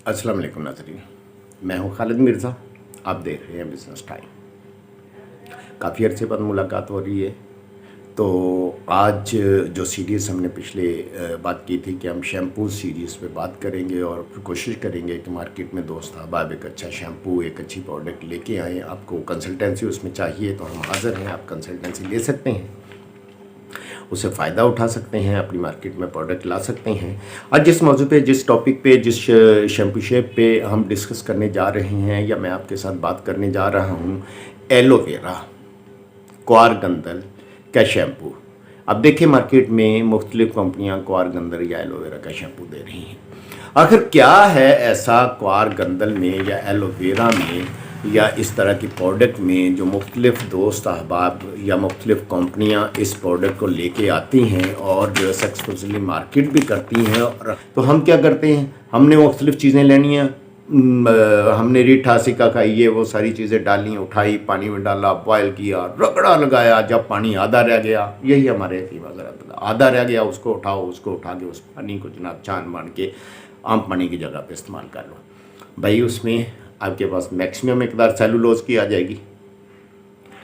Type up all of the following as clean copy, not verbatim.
अस्सलाम वालेकुम नाज़रीन, मैं हूं खालिद मिर्ज़ा। आप देख रहे हैं बिज़नेस टाइम। काफ़ी अरसे बाद मुलाकात हो रही है। तो आज जो सीरीज़ हमने पिछले बात की थी कि हम शैम्पू सीरीज़ पे बात करेंगे और फिर कोशिश करेंगे कि मार्केट में दोस्त अहबाब एक अच्छा शैम्पू, एक अच्छी प्रोडक्ट लेके आएँ। आपको कंसल्टेंसी उसमें चाहिए तो हम हाज़िर हैं, आप कंसल्टेंसी ले सकते हैं, उससे फ़ायदा उठा सकते हैं, अपनी मार्केट में प्रोडक्ट ला सकते हैं। आज जिस मौजू पे, जिस टॉपिक पे, जिस शैम्पू शेप पे हम डिस्कस करने जा रहे हैं या मैं आपके साथ बात करने जा रहा हूँ, एलोवेरा क्वारगंदल का शैम्पू। अब देखिए मार्केट में मुख्तलिफ़ कंपनियाँ क्वारगंदल या एलोवेरा का शैम्पू दे रही हैं। आखिर क्या है ऐसा क्वारगंदल में या एलोवेरा में या इस तरह की प्रोडक्ट में जो मुख्तलिफ़ दोस्त अहबाब या मुख्तलिफ़ कंपनियां इस प्रोडक्ट को लेके आती हैं और जो सक्सेसफुली मार्केट भी करती हैं। और तो हम क्या करते हैं, हमने मुख्तलिफ़ चीज़ें लेनी हैं, हमने रीठा सिक्का का ये वो सारी चीज़ें डाली, उठाई, पानी में डाला, बॉयल किया, रगड़ा लगाया, जब पानी आधा रह गया, यही हमारे ज़रा आधा रह गया, उसको उठाओ, उसको उठा के उस पानी को जनाब छान बान के आम पानी की जगह पे इस्तेमाल कर लो। भाई उसमें आपके पास मैक्सिमम मिकदार सेलुलोज की आ जाएगी।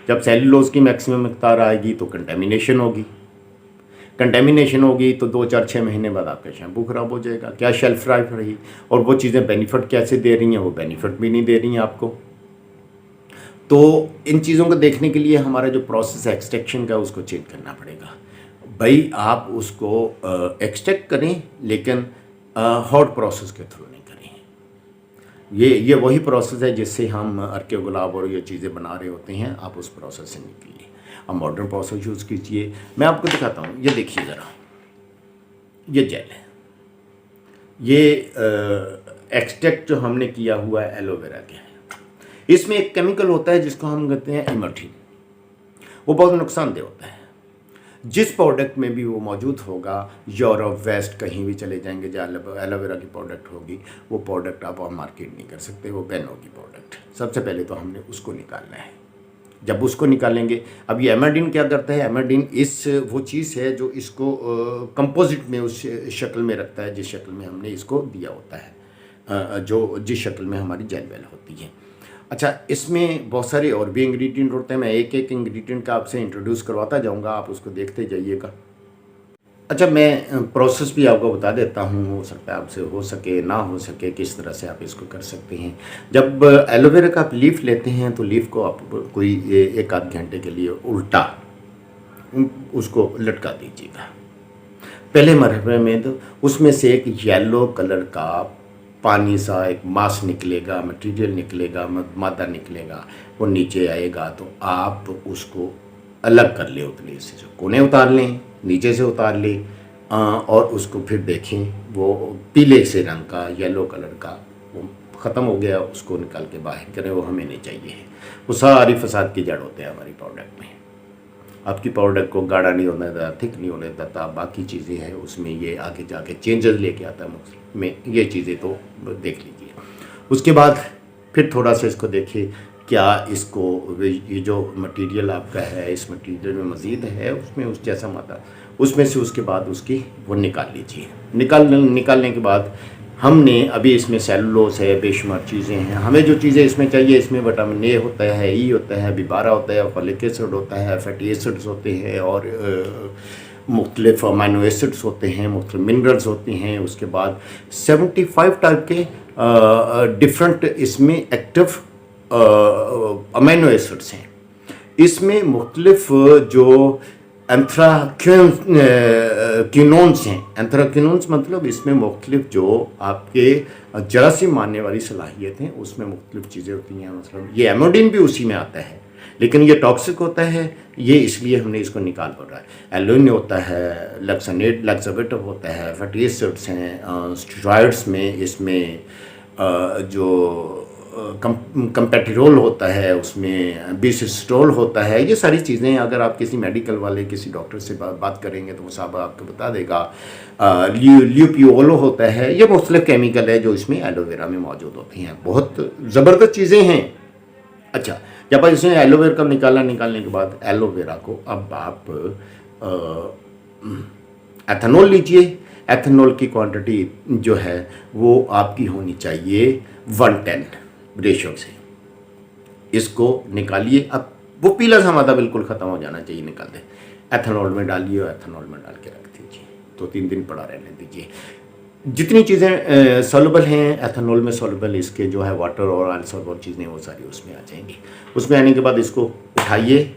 जब सेलुलोज की मैक्सिमम मिकदार आएगी तो कंटेमिनेशन होगी। कंटेमिनेशन होगी तो 2-4-6 महीने बाद आपका शैम्पू ख़राब हो जाएगा। क्या शेल्फ लाइफ रही? और वो चीज़ें बेनिफिट कैसे दे रही हैं? वो बेनिफिट भी नहीं दे रही हैं आपको। तो इन चीज़ों को देखने के लिए हमारा जो प्रोसेस है एक्सट्रैक्शन का, उसको चेंज करना पड़ेगा। भाई आप उसको एक्सट्रैक्ट करें, लेकिन हॉट प्रोसेस के थ्रू नहीं करें। ये वही प्रोसेस है जिससे हम अर्के गुलाब और ये चीज़ें बना रहे होते हैं। आप उस प्रोसेस से निकलिए, आप मॉडर्न प्रोसेस यूज़ कीजिए। मैं आपको दिखाता हूँ, ये देखिए ज़रा, ये जेल है, ये एक्सट्रैक्ट जो हमने किया हुआ है एलोवेरा के है। इसमें एक केमिकल होता है जिसको हम कहते हैं एमर्थिन। वो बहुत नुकसानदेह होता है। जिस प्रोडक्ट में भी वो मौजूद होगा, यूरोप वेस्ट कहीं भी चले जाएंगे जहाँ एलोवेरा की प्रोडक्ट होगी, वो प्रोडक्ट आप मार्केट नहीं कर सकते, वो बैन होगी प्रोडक्ट। सबसे पहले तो हमने उसको निकालना है। जब उसको निकालेंगे, अब ये एमाइडिन क्या करता है, एमाइडिन वो चीज़ है जो इसको कंपोजिट में उस शक्ल में रखता है जिस शक्ल में हमने इसको दिया होता है, जिस शक्ल में हमारी जेल वेल होती है। अच्छा, इसमें बहुत सारे और भी इंग्रेडिएंट होते हैं। मैं एक एक इंग्रेडिएंट का आपसे इंट्रोड्यूस करवाता जाऊंगा, आप उसको देखते जाइएगा। अच्छा, मैं प्रोसेस भी आपको बता देता हूँ, हो सकता है आपसे हो सके ना हो सके, किस तरह से आप इसको कर सकते हैं। जब एलोवेरा का आप लीफ लेते हैं तो लीफ को आप कोई 1-8 घंटे के लिए उल्टा उसको लटका दीजिएगा। पहले मरहले में तो उसमें से एक येलो कलर का पानी सा एक मास निकलेगा, मटेरियल निकलेगा, मादा निकलेगा, वो नीचे आएगा। तो आप उसको अलग कर ले, उतने से जो कोने उतार लें, नीचे से उतार लें, और उसको फिर देखें वो पीले से रंग का, येलो कलर का वो ख़त्म हो गया, उसको निकाल के बाहर करें, वो हमें नहीं चाहिए। वो सारी फसाद की जड़ होते हैं हमारी प्रोडक्ट में। आपकी प्रोडक्ट को गाढ़ा नहीं होने देता, थिक नहीं होने देता, बाकी चीज़ें हैं उसमें ये आगे जाके चेंजेस लेके आता है में, ये चीज़ें तो देख लीजिए। उसके बाद फिर थोड़ा सा इसको देखिए, क्या इसको ये जो मटेरियल आपका है, इस मटेरियल में मज़ीद है उसमें उस जैसा मात्रा, उसमें से उसके बाद उसकी वो निकाल लीजिए। निकालने के बाद हमने अभी इसमें सेलुलोज है, बेशुमार चीज़ें हैं। हमें जो चीज़ें इसमें चाहिए, इसमें विटामिन ए होता है, ई होता है, B12 होता है, फॉलिक एसिड होता है, फैटी एसिड्स होते हैं, और मुख्तलिफ अमाइनो एसिड्स होते हैं, मुख्तलिफ मिनरल्स होते हैं। उसके बाद 75 टाइप के डिफरेंट इसमें एक्टिव अमाइनो एसिड्स हैं। इसमें मुख्तलिफ जो एंथ्राक्विनोन्स हैं, एंथ्राक्विनोन्स मतलब इसमें मुख्तलिफ जो आपके जरासीम मारने वाली सलाहियत हैं, उसमें मुख्तलिफ चीज़ें होती हैं। मतलब ये एमोडिन भी उसी में आता है, लेकिन ये टॉक्सिक होता है, ये इसलिए हमने इसको निकाल पड़ रहा है। एलोइन होता है, लक्सनेट लक्सवेटिव होता है, फैटी एसिड्स हैं, स्टेरॉइड्स में इसमें जो कंपेटिरोल होता है, उसमें बिसिस्टोल होता है। ये सारी चीज़ें अगर आप किसी मेडिकल वाले, किसी डॉक्टर से बात करेंगे तो वो साहब आपको बता देगा। ल्यूपियोलो होता है। ये मुख्तलिफ केमिकल है जो इसमें एलोवेरा में मौजूद होती हैं, बहुत ज़बरदस्त चीज़ें हैं। अच्छा, जब इसमें एलोवेरा का निकालने के बाद एलोवेरा को अब आप एथेनॉल लीजिए। एथेनॉल की क्वांटिटी जो है वो आपकी होनी चाहिए 110 रेशो से। इसको निकालिए। अब वो पीला सा मादा बिल्कुल ख़त्म हो जाना चाहिए, निकाल दें, एथेनॉल में डालिए और एथेनॉल में डाल के रख दीजिए, 2-3 दिन पड़ा रहने दीजिए। जितनी चीज़ें सॉल्युबल हैं एथेनॉल में, सॉल्युबल इसके जो है वाटर और अनसॉल्युबल चीज़ें वो सारी उसमें आ जाएंगी। उसमें आने के बाद इसको उठाइए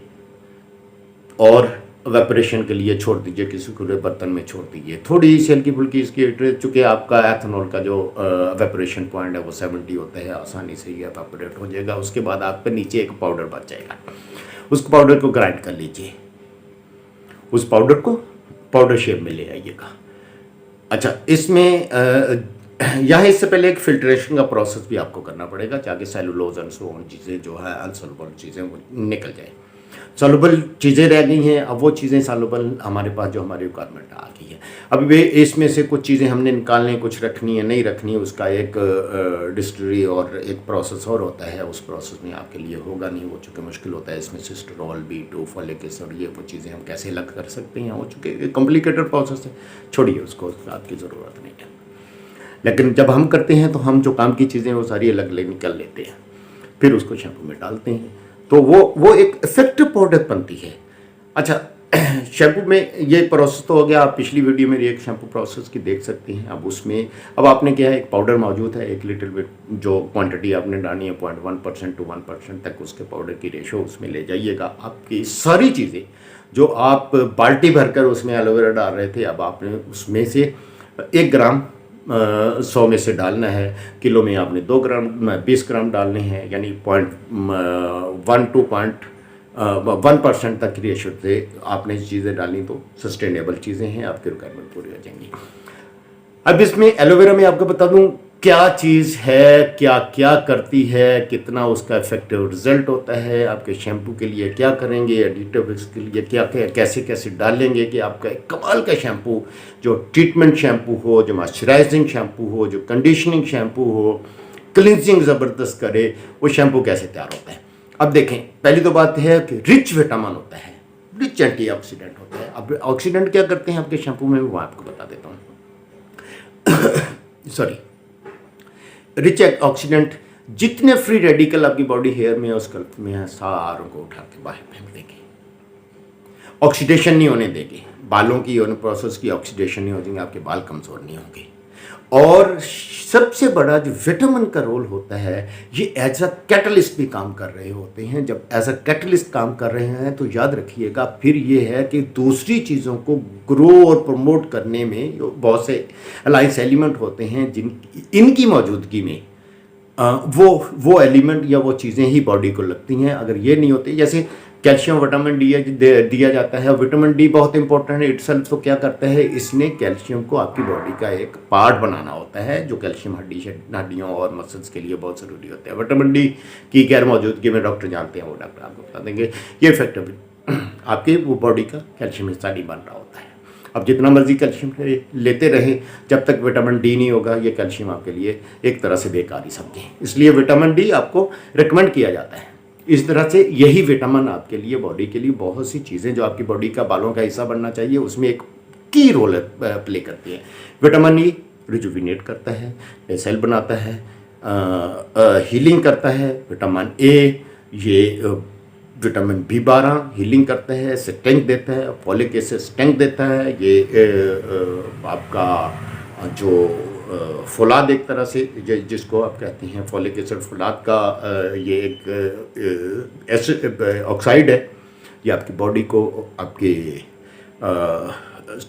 और वेपरेशन के लिए छोड़ दीजिए, किसी खुले बर्तन में छोड़ दीजिए। थोड़ी सी हल्की फुल्की इसकी, चूँकि आपका एथेनॉल का जो वेपरेशन पॉइंट है वो 70 होता है, आसानी से ये वेपरेट हो जाएगा। उसके बाद आप पे नीचे एक पाउडर बच जाएगा, उस पाउडर को ग्राइंड कर लीजिए, उस पाउडर को पाउडर शेप में ले आइएगा। अच्छा, इसमें यहाँ इससे पहले एक फिल्ट्रेशन का प्रोसेस भी आपको करना पड़ेगा ताकि सेलुलोज एंड सो ऑन चीज़ें जो है अनसॉल्युबल चीज़ें वो निकल जाए। सॉल्युबल चीज़ें रह गई हैं, अब वो चीज़ें सॉल्युबल हमारे पास जो हमारी रिक्वायरमेंट आ गई है। अब वे इसमें से कुछ चीज़ें हमने निकालनी, कुछ रखनी है, नहीं रखनी है, उसका एक डिस्टिलरी और एक प्रोसेस और होता है। उस प्रोसेस में आपके लिए होगा नहीं, वो चूँकि मुश्किल होता है। इसमें सिस्टरॉल, B2, फॉलिक एसिड, ये वो चीज़ें हम कैसे अलग कर सकते हैं, वो चूँकि कॉम्प्लिकेटेड प्रोसेस है, छोड़िए उसको, आपकी ज़रूरत नहीं है। लेकिन जब हम करते हैं तो हम जो काम की चीज़ें वो सारी अलग अलग निकल लेते हैं, फिर उसको शैम्पू में डालते हैं, तो वो एक इफेक्टिव प्रोडक्ट बनती है। अच्छा, शैम्पू में ये प्रोसेस तो हो गया। आप पिछली वीडियो मेरी एक शैम्पू प्रोसेस की देख सकते हैं। अब उसमें अब आपने क्या है, एक पाउडर मौजूद है, एक लिटिल बिट जो क्वांटिटी आपने डालनी है 0.1% to 1% तक उसके पाउडर की रेशो उसमें ले जाइएगा। आपकी सारी चीज़ें जो आप बाल्टी भरकर उसमें एलोवेरा डाल रहे थे, अब आपने उसमें से 1 ग्राम 100 में से डालना है। किलो में आपने 2 ग्राम 20 ग्राम डालने हैं, यानी 0.1 to 0.1% तक की रेशो से आपने चीज़ें डाली तो सस्टेनेबल चीज़ें हैं, आपकी रिक्वायरमेंट पूरी हो जाएंगी। अब इसमें एलोवेरा में आपको बता दूं क्या चीज़ है, क्या क्या करती है, कितना उसका इफेक्टिव रिजल्ट होता है, आपके शैम्पू के लिए क्या करेंगे, एडिटिव्स के लिए क्या क्या कैसे कैसे डालेंगे कि आपका एक कमाल का शैम्पू, जो ट्रीटमेंट शैम्पू हो, जो मॉइस्चराइजिंग शैम्पू हो, जो कंडीशनिंग शैम्पू हो, क्लिनजिंग ज़बरदस्त करे, वो शैम्पू कैसे तैयार होता है। अब देखें, पहली तो बात है कि रिच विटामिन होता है, रिच एंटीऑक्सीडेंट होता है। अब ऑक्सीडेंट क्या करते हैं आपके शैम्पू में, वो आपको बता देता हूँ। सॉरी, रिच ऑक्सीडेंट, जितने फ्री रेडिकल आपकी बॉडी हेयर में और स्कल्प में है, सारों को उठा के बाहर फेंक देंगे। ऑक्सीडेशन नहीं होने देंगे, बालों की और प्रोसेस की ऑक्सीडेशन नहीं हो जाएंगे, आपके बाल कमज़ोर नहीं होंगे। और सबसे बड़ा जो विटामिन का रोल होता है, ये एज अ कैटलिस्ट भी काम कर रहे होते हैं। जब एज अ कैटलिस्ट काम कर रहे हैं तो याद रखिएगा, फिर ये है कि दूसरी चीज़ों को ग्रो और प्रमोट करने में बहुत से अलाइंस एलिमेंट होते हैं जिन इनकी मौजूदगी में वो एलिमेंट या वो चीज़ें ही बॉडी को लगती हैं। अगर ये नहीं होते, जैसे कैल्शियम विटामिन डी दिया जाता है, विटामिन डी बहुत इंपॉर्टेंट है इटसेल्फ। तो क्या करता है, इसने कैल्शियम को आपकी बॉडी का एक पार्ट बनाना होता है, जो कैल्शियम हड्डियों और मसल्स के लिए बहुत ज़रूरी होता है। विटामिन डी की गैर मौजूदगी में डॉक्टर जानते हैं, वो डॉक्टर आपको बता देंगे, ये इफेक्टिव आपके वो बॉडी का कैल्शियम हिस्सा नहीं बन रहा होता है। अब जितना मर्जी कैल्शियम लेते रहें, जब तक विटामिन डी नहीं होगा, ये कैल्शियम आपके लिए एक तरह से बेकार ही समझें। इसलिए विटामिन डी आपको रिकमेंड किया जाता है। इस तरह से यही विटामिन आपके लिए, बॉडी के लिए बहुत सी चीज़ें जो आपकी बॉडी का बालों का हिस्सा बनना चाहिए, उसमें एक की रोल प्ले करती है। विटामिन ई रिजुविनेट करता है, सेल बनाता है, हीलिंग करता है। विटामिन ए ये विटामिन B12 हीलिंग करता है, स्ट्रेंथ देता है। फॉलिक एसिड स्ट्रेंथ देता है। ये आपका जो फौलाद एक तरह से जिसको आप कहते हैं फॉलिक एसिड, फौलाद का ये एक एसिड ऑक्साइड है। ये आपकी बॉडी को, आपके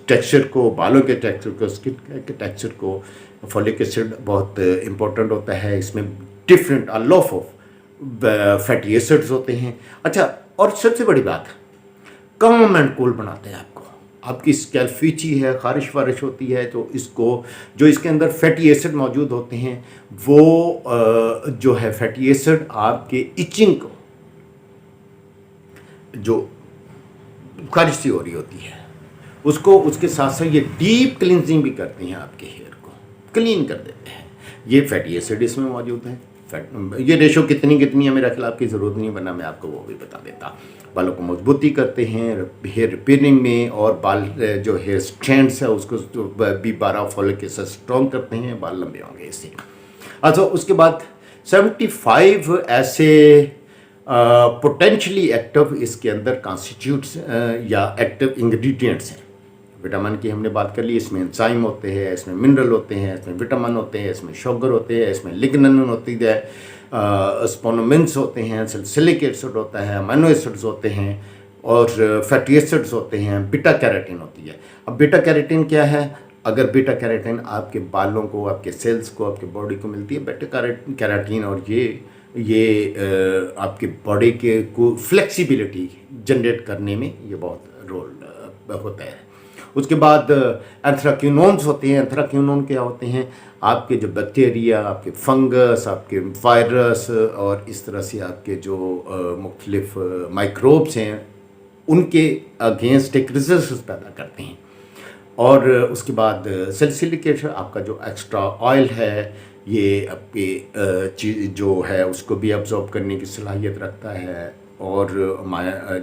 टेक्सचर को, बालों के टेक्सचर को, स्किन के टेक्सचर को, फॉलिक एसिड बहुत इम्पोर्टेंट होता है। इसमें different loaf of fatty acids होते हैं। अच्छा, और सबसे बड़ी बात, काम एंड कूल बनाते हैं आपको। आपकी स्कैल्प फीची है, खारिश वारिश होती है, तो इसको जो इसके अंदर फैटी एसिड मौजूद होते हैं, वो जो है फैटी एसिड आपके इचिंग को, जो खारिश सी हो रही होती है, उसको उसके साथ साथ ये डीप क्लिनजिंग भी करते हैं, आपके हेयर को क्लीन कर देते हैं। ये फैटी एसिड इसमें मौजूद है। ये रेशो कितनी कितनी है मेरा ख्याल आपकी ज़रूरत नहीं, वरना मैं आपको वो भी बता देता। बालों को मजबूती करते हैं हेयर रिपेयरिंग में, और बाल जो हेयर स्ट्रैंड्स है उसको भी 12 फॉलिक से स्ट्रॉन्ग करते हैं, बाल लंबे होंगे इससे। अच्छा, उसके बाद 75 ऐसे पोटेंशली एक्टिव इसके अंदर कॉन्स्टिट्यूट्स या एक्टिव इंग्रेडिएंट्स हैं। विटामिन की हमने बात कर ली, इसमें एंजाइम होते हैं, इसमें मिनरल होते हैं, इसमें विटामिन होते हैं, इसमें शुगर होते हैं, इसमें लिग्निन होती है, स्पोनोमिन्स होते हैं, सैलिसिलिक एसिड होता है, अमीनो एसिड्स होते हैं, और फैटी एसिड्स होते हैं, बीटा कैरोटीन होती है। अब बीटा कैरोटीन क्या है? अगर बीटा कैरोटीन आपके बालों को, आपके सेल्स को, आपके बॉडी को मिलती है बीटा कैरोटीन, और ये आपके बॉडी के को फ्लेक्सिबिलिटी जनरेट करने में ये बहुत रोल होता है। उसके बाद एंथ्राक्विनोन्स होते हैं। एंथ्राक्विनोन क्या होते हैं? आपके जो बैक्टीरिया, आपके फंगस, आपके वायरस और इस तरह से आपके जो मुख्तलिफ माइक्रोब्स हैं उनके अगेंस्ट एक रेजिस्टेंस पैदा करते हैं। और उसके बाद सैलिसिलिक एसिड आपका जो एक्स्ट्रा ऑयल है, ये आपके चीज़ जो है उसको भी अब्जॉर्ब करने की सलाहियत रखता है। और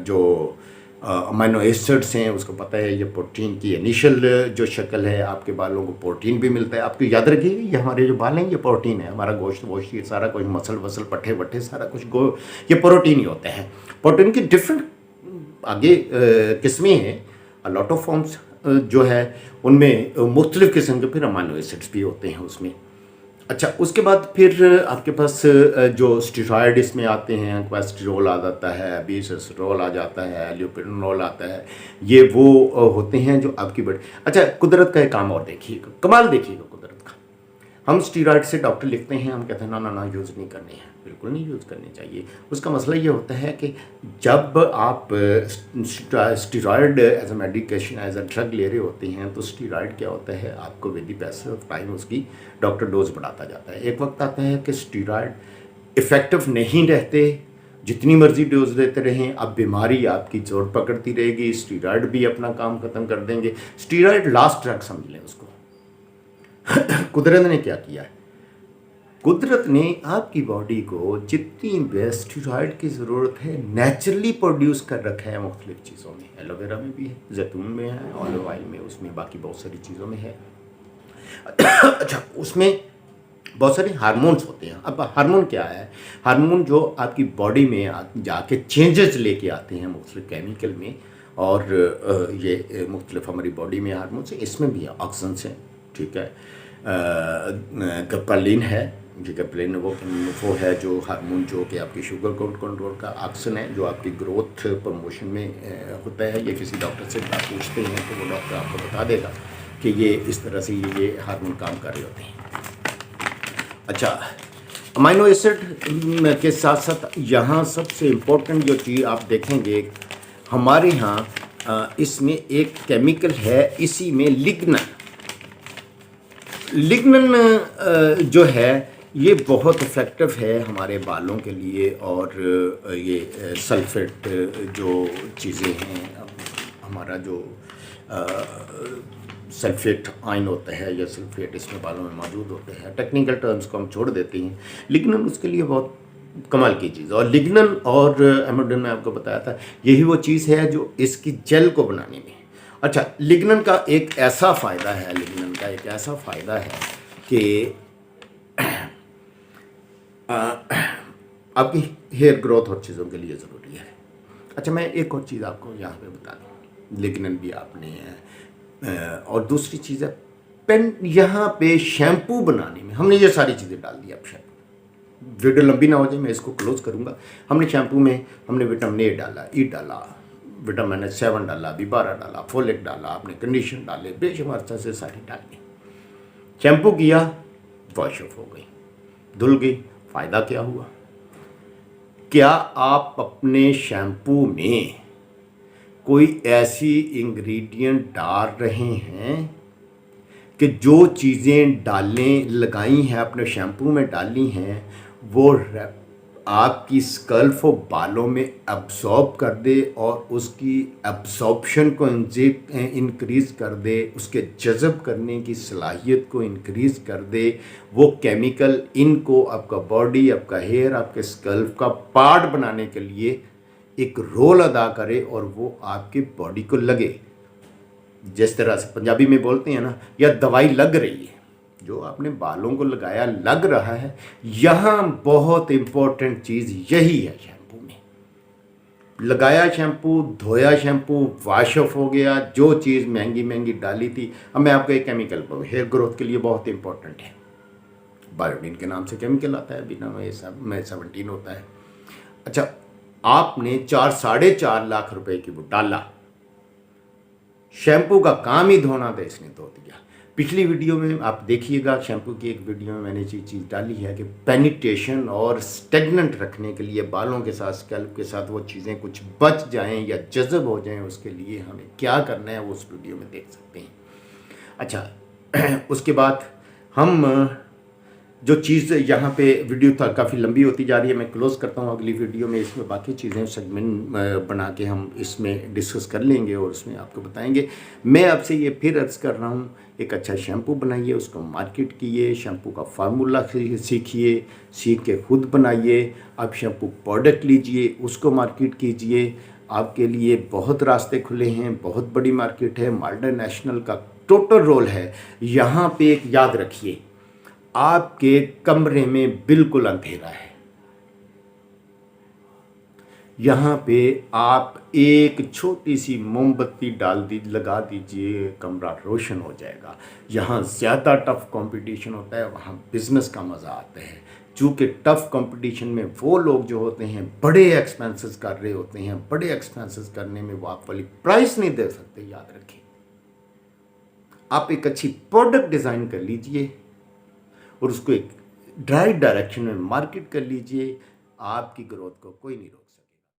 जो अमीनो एसिड्स हैं उसको पता है, ये प्रोटीन की इनिशियल जो शक्ल है, आपके बालों को प्रोटीन भी मिलता है। आपको याद रखिए, ये हमारे जो बाल हैं ये प्रोटीन है, हमारा गोश्त वोश्त ये सारा कुछ, मसल वसल पट्टे वट्टे सारा कुछ ये प्रोटीन ही होते हैं। प्रोटीन की डिफरेंट आगे किस्में हैं, लॉट ऑफ फॉर्म्स जो है उनमें मुख्तलिफ़ किस्म के फिर अमीनो एसिड्स भी होते हैं उसमें। अच्छा, उसके बाद फिर आपके पास जो स्टेरॉयड इसमें आते हैं, कोलेस्टेरोल आ जाता है, बीसेस्टेरोल आ जाता है, ल्यूपिनोल आता है, ये वो होते हैं जो आपकी बड़ी। अच्छा, कुदरत का एक काम और देखिएगा, कमाल देखिएगा कुदरत का। हम स्टेरॉयड से डॉक्टर लिखते हैं, हम कहते हैं ना ना ना यूज़ नहीं करनी है, बिल्कुल नहीं यूज़ करनी चाहिए। उसका मसला ये होता है कि जब आप steroid as a medication, as a drug ले रहे होते हैं, तो स्टेरॉयड क्या होता है, आपको with the passage of time उसकी डॉक्टर डोज बढ़ाता जाता है। एक वक्त आता है कि स्टेरॉयड इफ़ेक्टिव नहीं रहते, जितनी मर्जी डोज देते रहें, अब बीमारी आपकी जोर पकड़ती रहेगी, स्टेरॉयड भी अपना काम ख़त्म कर देंगे। स्टेरॉयड लास्ट ड्रग समझ लें उसको। कुदरत ने क्या किया है? कुदरत ने आपकी बॉडी को जितनी स्टेरॉयड की ज़रूरत है नेचुरली प्रोड्यूस कर रखा है मुख्तलिफ़ चीज़ों में। एलोवेरा में भी है, जैतून में है, ऑलिव ऑयल में, उसमें बाकी बहुत सारी चीज़ों में है। अच्छा, उसमें बहुत सारे हार्मोन्स होते हैं। अब हार्मोन क्या है? हार्मोन जो आपकी बॉडी में जाके चेंजेस लेके आते हैं मुख्तलिफ़ केमिकल में, और ये मुख्तलिफ़ हमारी बॉडी में हार्मोन्स हैं। इसमें भी ऑक्सीजन हैं, ठीक है, गप्रालिन है, जो गप्रालिन वो है जो हार्मोन जो कि आपकी शुगर कंट्रोल का, ऑक्सीजन है जो आपकी ग्रोथ प्रमोशन में होता है। ये किसी डॉक्टर से आप पूछते हैं तो वो डॉक्टर आपको बता देगा कि ये इस तरह से ये हार्मोन काम कर रहे होते हैं। अच्छा, अमीनो एसिड के साथ साथ यहाँ सबसे इम्पोर्टेंट जो चीज़ आप देखेंगे हमारे यहाँ इसमें एक केमिकल है, इसी में लिग्निन जो है ये बहुत इफ़ेक्टिव है हमारे बालों के लिए। और ये सल्फेट जो चीज़ें हैं, हमारा जो सल्फेट आयन होता है या सल्फेट इसमें बालों में मौजूद होते हैं, टेक्निकल टर्म्स को हम छोड़ देते हैं। लिग्निन उसके लिए बहुत कमाल की चीज़। और लिग्निन और एमोडिन में आपको बताया था, यही वो चीज़ है जो इसकी जेल को बनाने में। अच्छा, लिग्निन का एक ऐसा फ़ायदा है, लिग्निन का एक ऐसा फ़ायदा है कि आपकी हेयर ग्रोथ और चीज़ों के लिए ज़रूरी है। अच्छा, मैं एक और चीज़ आपको यहाँ पे बता दूँ, लिग्निन भी आपने और दूसरी चीज़ है पेन, यहाँ पे शैम्पू बनाने में हमने ये सारी चीज़ें डाल दी। अब शैम्पू वीडियो लंबी ना हो जाए, मैं इसको क्लोज करूँगा। हमने शैम्पू में हमने विटामिन ए डाला, ई डाला, विटामिन H7 डाला, B12 डाला, फोलिक डाला, आपने कंडीशन डाले, बेशुमार तरह से सारी डाली। शैम्पू किया, वॉश ऑफ हो गई, धुल गई। फ़ायदा क्या हुआ? क्या आप अपने शैम्पू में कोई ऐसी इंग्रेडिएंट डाल रहे हैं कि जो चीज़ें लगाई हैं, अपने शैम्पू में डाली हैं, वो आपकी स्कल्फ को बालों में एब्जॉर्ब कर दे और उसकी एब्जॉर्प्शन को इंक्रीज़ कर दे, उसके जज़ब करने की सलाहियत को इंक्रीज़ कर दे। वो केमिकल इनको आपका बॉडी, आपका हेयर, आपके स्कल्फ का पार्ट बनाने के लिए एक रोल अदा करे और वो आपके बॉडी को लगे। जिस तरह से पंजाबी में बोलते हैं ना, या दवाई लग रही है, जो आपने बालों को लगाया लग रहा है। यहाँ बहुत इम्पोर्टेंट चीज़ यही है, शैम्पू में लगाया शैम्पू, धोया शैम्पू, वॉश ऑफ हो गया, जो चीज़ महंगी महंगी डाली थी। अब मैं आपको एक केमिकल बोलूँ, हेयर ग्रोथ के लिए बहुत इंपॉर्टेंट है, बायोटिन के नाम से केमिकल आता है, बिना में 17 होता है। अच्छा, आपने 4-4.5 लाख रुपए की वो डाला, शैम्पू का काम ही धोना था, इसने धो दिया। पिछली वीडियो में आप देखिएगा, शैम्पू की एक वीडियो में मैंने चीज़ डाली है कि पेनिट्रेशन और स्टेगनेंट रखने के लिए बालों के साथ, स्कैल्प के साथ वो चीज़ें कुछ बच जाएं या जज़ब हो जाएं, उसके लिए हमें क्या करना है वो उस वीडियो में देख सकते हैं। अच्छा, उसके बाद हम जो चीज़ यहाँ पे वीडियो था काफ़ी लंबी होती जा रही है, मैं क्लोज़ करता हूँ। अगली वीडियो में इसमें बाकी चीज़ें सेगमेंट बना के हम इसमें डिस्कस कर लेंगे और उसमें आपको बताएंगे। मैं आपसे ये फिर अर्ज़ कर रहा हूँ, एक अच्छा शैम्पू बनाइए, उसको मार्केट कीजिए, शैम्पू का फार्मूला सीखिए, सीख के खुद बनाइए। आप शैम्पू प्रोडक्ट लीजिए, उसको मार्केट कीजिए। आपके लिए बहुत रास्ते खुले हैं, बहुत बड़ी मार्केट है। माल्टा नेशनल का टोटल रोल है। यहाँ पे एक याद रखिए, आपके कमरे में बिल्कुल अंधेरा है, यहाँ पे आप एक छोटी सी मोमबत्ती लगा दीजिए, कमरा रोशन हो जाएगा। यहाँ ज़्यादा टफ कंपटीशन होता है, वहाँ बिजनेस का मज़ा आता है। चूँकि टफ कंपटीशन में वो लोग जो होते हैं बड़े एक्सपेंसेस कर रहे होते हैं, बड़े एक्सपेंसेस करने में वो आप वाली प्राइस नहीं दे सकते। याद रखिए, आप एक अच्छी प्रोडक्ट डिज़ाइन कर लीजिए और उसको एक राइट डायरेक्शन में मार्केट कर लीजिए। आपकी ग्रोथ को कोई नहीं रोक